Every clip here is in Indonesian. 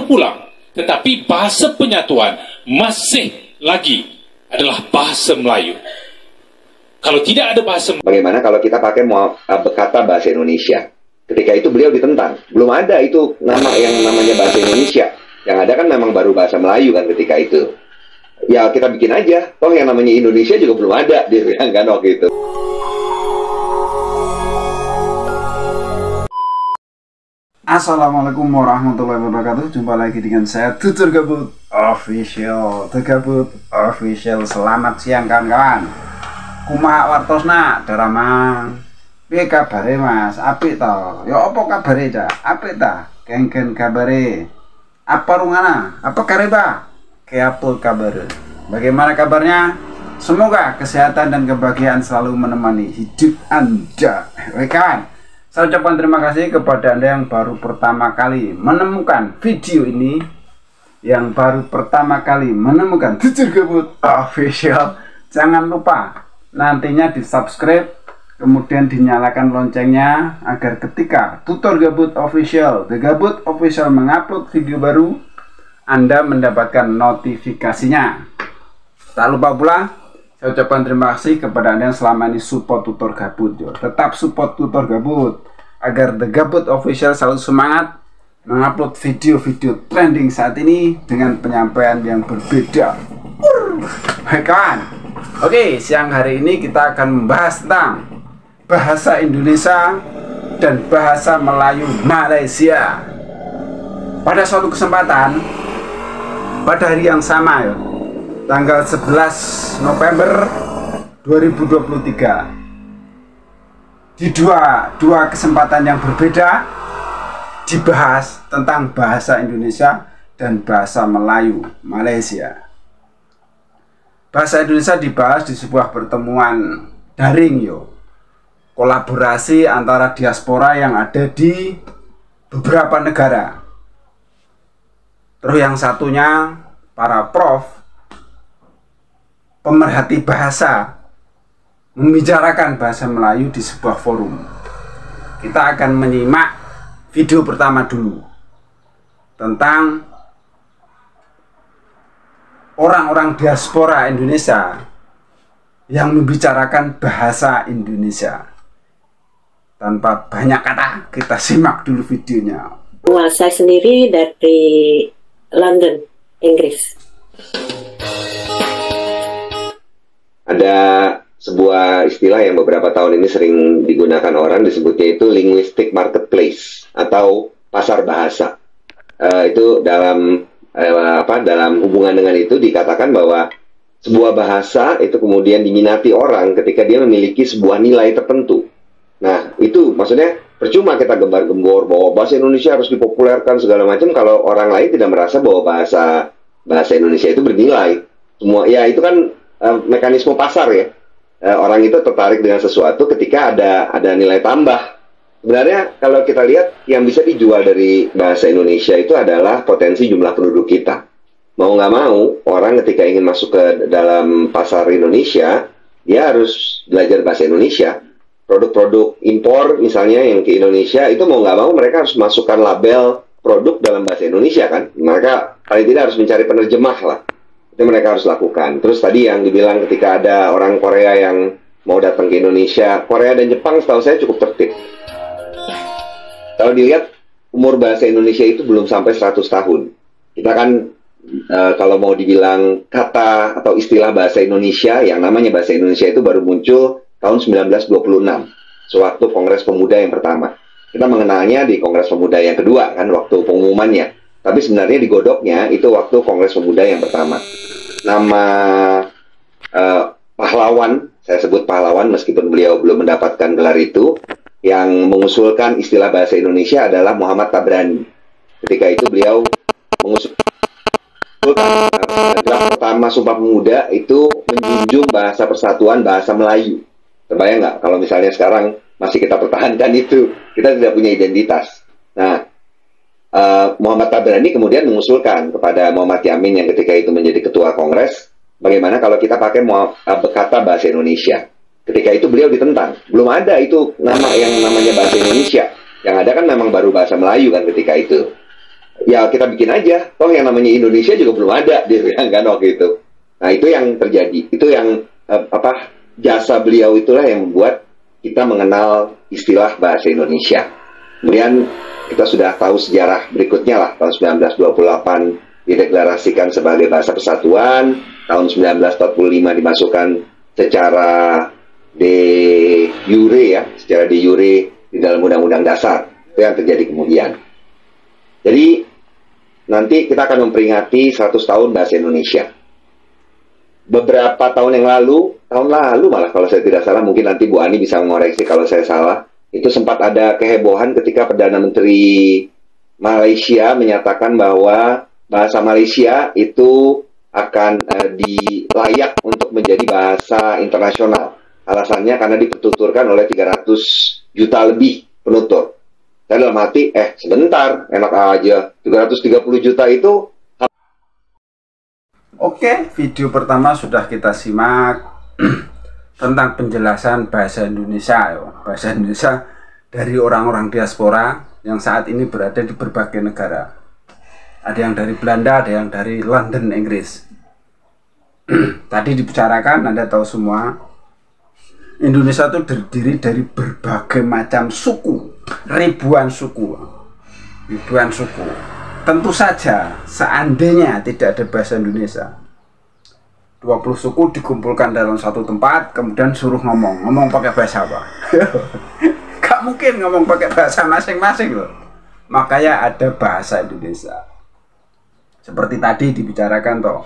terpulang. Tetapi bahasa penyatuan masih lagi adalah bahasa Melayu. Kalau tidak ada bahasa Melayu, bagaimana kalau kita pakai kata bahasa Indonesia? Ketika itu beliau ditentang. Belum ada itu nama yang namanya bahasa Indonesia. Yang ada kan memang baru bahasa Melayu kan ketika itu. Ya kita bikin aja. Toh yang namanya Indonesia juga belum ada, dia bilang kan waktu itu. Assalamualaikum warahmatullahi wabarakatuh. Jumpa lagi dengan saya Tutur Gabut Official. The Gabut Official. Selamat siang kawan-kawan. Kumaha wartosna daramang. Piye kabare Mas? Apik to? Ya apa kabare cak? Apik ta? Kengken kabare. Apa rungana? Apa kareba? Keapul kabare. Bagaimana kabarnya? Semoga kesehatan dan kebahagiaan selalu menemani hidup Anda. Oke kawan, saya ucapkan terima kasih kepada Anda yang baru pertama kali menemukan video ini, yang baru pertama kali menemukan Tutur Gabut Official. Jangan lupa nantinya di subscribe, kemudian dinyalakan loncengnya agar ketika Tutur Gabut Official, The Gabut Official mengupload video baru, Anda mendapatkan notifikasinya. Tak lupa pula saya ucapkan terima kasih kepada Anda yang selama ini support Tutur Gabut. Tetap support Tutur Gabut agar The Gabut Official selalu semangat mengupload video-video trending saat ini dengan penyampaian yang berbeda. Hai kawan. Oke, siang hari ini kita akan membahas tentang bahasa Indonesia dan bahasa Melayu Malaysia. Pada suatu kesempatan, pada hari yang sama ya, tanggal 11 November 2023, di dua kesempatan yang berbeda dibahas tentang bahasa Indonesia dan bahasa Melayu Malaysia. Bahasa Indonesia dibahas di sebuah pertemuan daring kolaborasi antara diaspora yang ada di beberapa negara. Terus yang satunya para prof, pemerhati bahasa, membicarakan bahasa Melayu di sebuah forum. Kita akan menyimak video pertama dulu tentang orang-orang diaspora Indonesia yang membicarakan bahasa Indonesia. Tanpa banyak kata, kita simak dulu videonya. Saya sendiri dari London, Inggris. Ada sebuah istilah yang beberapa tahun ini sering digunakan orang, disebutnya itu linguistic marketplace atau pasar bahasa. Itu dalam dalam hubungan dengan itu dikatakan bahwa sebuah bahasa itu kemudian diminati orang ketika dia memiliki sebuah nilai tertentu. Nah, itu maksudnya percuma kita gembar-gembor bahwa bahasa Indonesia harus dipopulerkan segala macam kalau orang lain tidak merasa bahwa bahasa Indonesia itu bernilai. Semua ya itu kan mekanisme pasar ya. Orang itu tertarik dengan sesuatu ketika ada nilai tambah. Sebenarnya kalau kita lihat yang bisa dijual dari bahasa Indonesia itu adalah potensi jumlah penduduk kita. Mau nggak mau, orang ketika ingin masuk ke dalam pasar Indonesia, dia harus belajar bahasa Indonesia. Produk-produk impor misalnya yang ke Indonesia, itu mau nggak mau mereka harus masukkan label produk dalam bahasa Indonesia kan. Mereka paling tidak harus mencari penerjemah lah. Itu mereka harus lakukan. Terus tadi yang dibilang ketika ada orang Korea yang mau datang ke Indonesia, Korea dan Jepang setahu saya cukup tertib. Kalau dilihat umur bahasa Indonesia itu belum sampai 100 tahun. Kita kan kalau mau dibilang kata atau istilah bahasa Indonesia, yang namanya bahasa Indonesia itu baru muncul tahun 1926, sewaktu Kongres Pemuda yang pertama. Kita mengenalnya di Kongres Pemuda yang kedua kan, waktu pengumumannya. Tapi sebenarnya digodoknya itu waktu Kongres Pemuda yang pertama. Nama pahlawan, saya sebut pahlawan meskipun beliau belum mendapatkan gelar itu, yang mengusulkan istilah bahasa Indonesia adalah Muhammad Tabrani. Ketika itu beliau mengusulkan draft pertama Sumpah Pemuda itu menjunjung bahasa persatuan bahasa Melayu. Terbayang nggak kalau misalnya sekarang masih kita pertahankan itu, kita tidak punya identitas. Nah, Muhammad Tabrani kemudian mengusulkan kepada Muhammad Yamin yang ketika itu menjadi ketua Kongres, bagaimana kalau kita pakai kata bahasa Indonesia. Ketika itu beliau ditentang. Belum ada itu nama yang namanya bahasa Indonesia. Yang ada kan memang baru bahasa Melayu kan ketika itu. ya kita bikin aja. Toh yang namanya Indonesia juga belum ada, dia bilang kan waktu itu. Nah itu yang terjadi, itu yang jasa beliau itulah yang membuat kita mengenal istilah bahasa Indonesia. Kemudian kita sudah tahu sejarah berikutnya lah, tahun 1928 dideklarasikan sebagai bahasa persatuan, tahun 1945 dimasukkan secara de jure ya, secara de jure di dalam Undang-Undang Dasar. Itu yang terjadi kemudian. Jadi nanti kita akan memperingati 100 tahun bahasa Indonesia. Beberapa tahun yang lalu, tahun lalu malah kalau saya tidak salah, mungkin nanti Bu Ani bisa mengoreksi kalau saya salah, itu sempat ada kehebohan ketika Perdana Menteri Malaysia menyatakan bahwa bahasa Malaysia itu akan dilayak untuk menjadi bahasa internasional. Alasannya karena dituturkan oleh 300 juta lebih penutur. Saya dalam hati, sebentar, enak aja. 330 juta itu. Oke, video pertama sudah kita simak tentang penjelasan bahasa Indonesia. Bahasa Indonesia dari orang-orang diaspora yang saat ini berada di berbagai negara. Ada yang dari Belanda, ada yang dari London, Inggris. Tadi dibicarakan, Anda tahu semua, Indonesia itu terdiri dari berbagai macam suku, ribuan suku. Tentu saja, seandainya tidak ada bahasa Indonesia, 20 suku dikumpulkan dalam satu tempat, kemudian suruh ngomong pakai bahasa apa? Gak mungkin ngomong pakai bahasa masing-masing loh. Makanya ada bahasa Indonesia. Seperti tadi dibicarakan toh,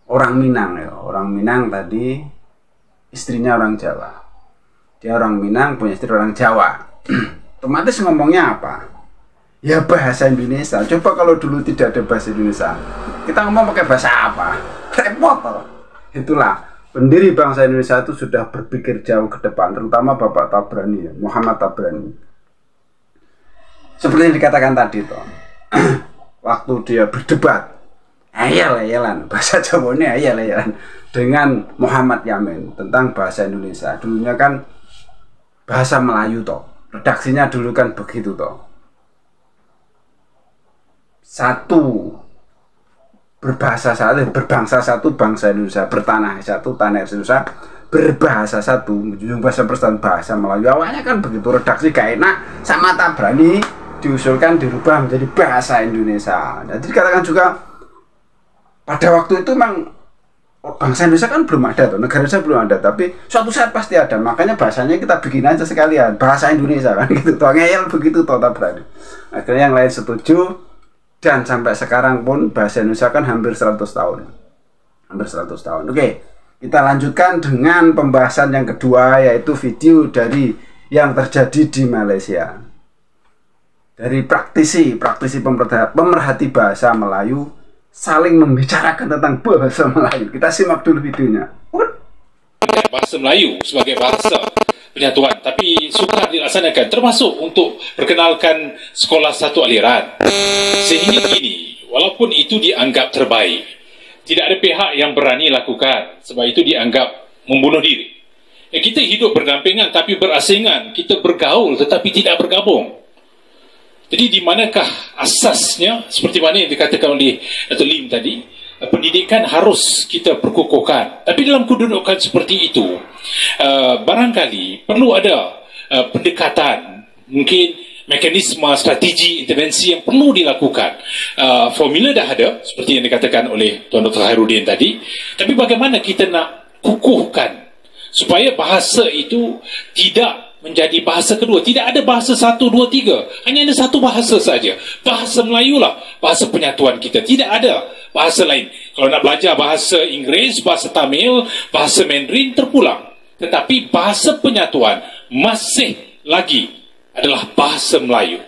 orang Minang ya, orang Minang tadi istrinya orang Jawa. Dia orang Minang punya istri orang Jawa. Otomatis ngomongnya apa? Ya bahasa Indonesia. Coba kalau dulu tidak ada bahasa Indonesia, kita ngomong pakai bahasa apa? Repot loh. Itulah pendiri bangsa Indonesia itu sudah berpikir jauh ke depan, terutama Bapak Tabrani ya, Muhammad Tabrani. Seperti yang dikatakan tadi toh, waktu dia berdebat, ayal-ayalan, bahasa Jawa ini ayal-ayalan dengan Muhammad Yamin tentang bahasa Indonesia. Dulunya kan bahasa Melayu toh, redaksinya dulu kan begitu toh. Satu berbahasa satu, berbangsa satu, bangsa Indonesia, bertanah satu, tanah Indonesia, berbahasa satu, menjunjung bahasa persatuan, bahasa Melayu. Awalnya kan begitu, redaksi gak enak, sama Tabrani diusulkan dirubah menjadi bahasa Indonesia. Jadi dikatakan juga pada waktu itu memang bangsa Indonesia kan belum ada tuh, negara Indonesia belum ada, tapi suatu saat pasti ada. Makanya bahasanya kita bikin aja sekalian, bahasa Indonesia kan gitu. Tuh ngeyel begitu toh Tabrani. Akhirnya yang lain setuju. Dan sampai sekarang pun bahasa Indonesia kan hampir 100 tahun. Hampir 100 tahun. Oke, kita lanjutkan dengan pembahasan yang kedua, yaitu video dari yang terjadi di Malaysia. Dari praktisi pemerhati bahasa Melayu saling membicarakan tentang bahasa Melayu. Kita simak dulu videonya. Bahasa Melayu sebagai bahasa penyatuan, tapi sukar dilaksanakan, termasuk untuk perkenalkan sekolah satu aliran. Sehingga kini, walaupun itu dianggap terbaik, tidak ada pihak yang berani lakukan, sebab itu dianggap membunuh diri. Kita hidup berdampingan tapi berasingan, kita bergaul tetapi tidak bergabung. Jadi di manakah asasnya, seperti mana yang dikatakan oleh Dato' Lim tadi, pendidikan harus kita perkukuhkan. Tapi dalam kedudukan seperti itu, barangkali perlu ada pendekatan, mungkin mekanisme, strategi, intervensi yang perlu dilakukan. Formula dah ada, seperti yang dikatakan oleh Tuan Dr. Khairuddin tadi. Tapi bagaimana kita nak kukuhkan supaya bahasa itu tidak menjadi bahasa kedua. Tidak ada bahasa 1, 2, 3. Hanya ada satu bahasa saja. Bahasa Melayu lah bahasa penyatuan kita. Tidak ada bahasa lain. Kalau nak belajar bahasa Inggeris, bahasa Tamil, bahasa Mandarin, terpulang. Tetapi bahasa penyatuan masih lagi adalah bahasa Melayu.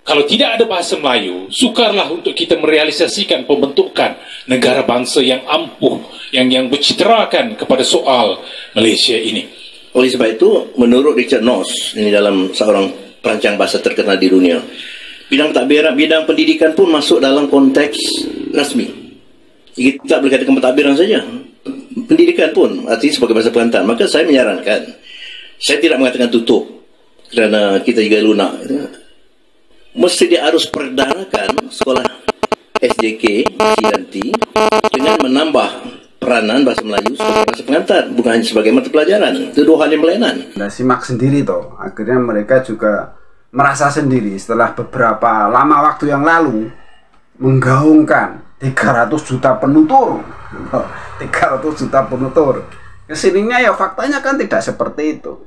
Kalau tidak ada bahasa Melayu, sukarlah untuk kita merealisasikan pembentukan negara bangsa yang ampuh, yang berciterakan kepada soal Malaysia ini. Oleh sebab itu, menurut Richard Noss, ini dalam seorang perancang bahasa terkenal di dunia, bidang pentadbiran, bidang pendidikan pun masuk dalam konteks rasmi. Kita tak boleh katakan pentadbiran saja, pendidikan pun artinya sebagai bahasa pengantar. Maka saya menyarankan, saya tidak mengatakan tutup, kerana kita juga lunak. mesti diharus perdanakan sekolah SJK Sidanti dengan menambah peranan bahasa Melayu sebagai bahasa pengantar, bukan hanya sebagai mata pelajaran. Itu dua hal yang berlainan. Nah, simak sendiri toh. Akhirnya mereka juga merasa sendiri setelah beberapa lama waktu yang lalu menggaungkan 300 juta penutur. 300 juta penutur. Kesininya ya faktanya kan tidak seperti itu.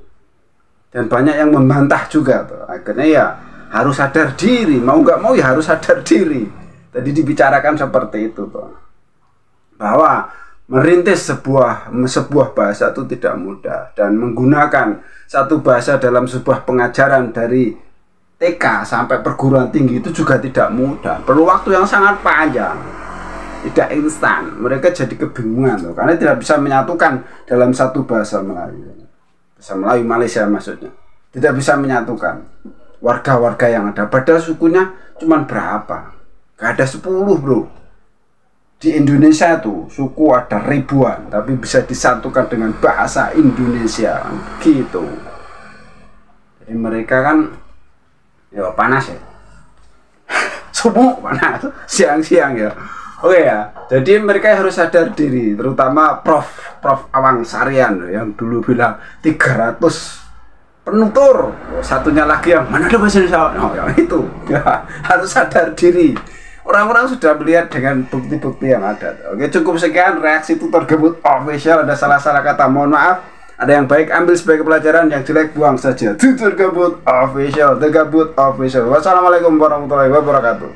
Dan banyak yang membantah juga tuh. Akhirnya ya harus sadar diri, mau nggak mau ya harus sadar diri. Tadi dibicarakan seperti itu tuh. Bahwa merintis sebuah bahasa itu tidak mudah, dan menggunakan satu bahasa dalam sebuah pengajaran dari TK sampai perguruan tinggi itu juga tidak mudah, perlu waktu yang sangat panjang, tidak instan. Mereka jadi kebingungan tuh, karena tidak bisa menyatukan dalam satu bahasa Melayu Malaysia maksudnya, tidak bisa menyatukan warga-warga yang ada, padahal sukunya cuma berapa, gak ada 10 bro. Di Indonesia tuh suku ada ribuan, tapi bisa disatukan dengan bahasa Indonesia gitu. Jadi mereka kan ya panas ya, subuh panas, siang-siang ya. Oke ya, jadi mereka harus sadar diri, terutama Prof Awang Sarian yang dulu bilang 300 penutur, satunya lagi yang mana ada bahasa Indonesia, oh yang itu ya, harus sadar diri. Orang-orang sudah melihat dengan bukti-bukti yang ada. Oke, cukup sekian reaksi Tutor Gebut Official. Ada salah-salah kata, mohon maaf. Ada yang baik ambil sebagai pelajaran, yang jelek buang saja. Tutor Gebut Official, The Gebut Official. Wassalamualaikum warahmatullahi wabarakatuh.